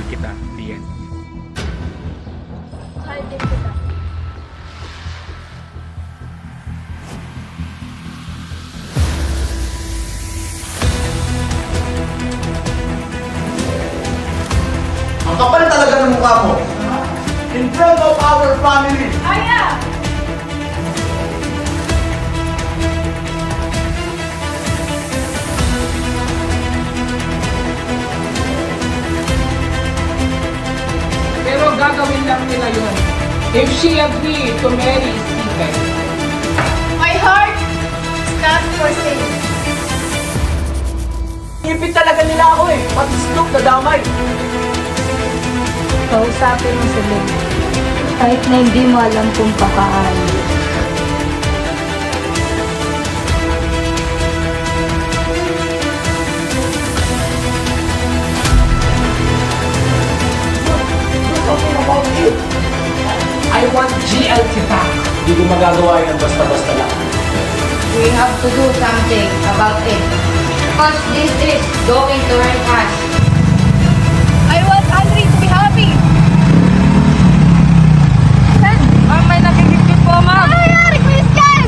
kita. The end. Mahal din kita. Ang kapal talaga ng mukha mo. In front of our family. Aya! Pero gagawin lang nila yun if she agree to marry Stephen. My heart is not for sale. Ipit talaga nila ako eh. Pati Snoop nadamay. Kausapin mo si Lynn. Kahit na hindi mo alam kung kakaayos. I want GLT back. Hindi ko magagawa yan basta-basta lang. We have to do something about it. Because this is going to hurt us. I want Henry to be happy. Ma'am, may nakikipit po, ma'am. Ano nangyari, Christian?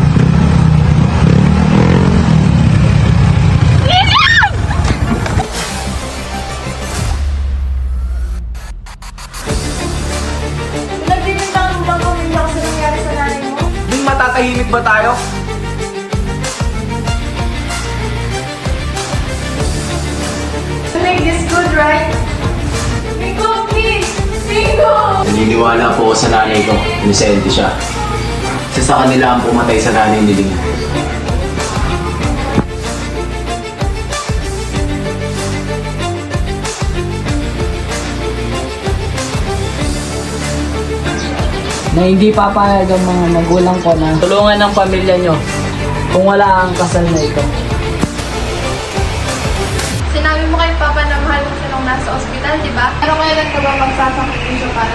William! Pinagbibintangan mo bang pamilya kasi nangyari sa nanay mo? Hindi matatahimik ba tayo? To make this good, right? Bingo, please! Bingo! Naniniwala po ako sa nanay ko. Inosente siya. Isa sa kanila ang pumatay sa nanay ni Ling. Na hindi papayag ang mga magulang ko na tulungan ng pamilya nyo kung wala ang kasal na ito. Sinabi mo kay Papa na mahal mo siya nung nasa ospital, di ba? Pero kailan ka ba magsasakripisyo para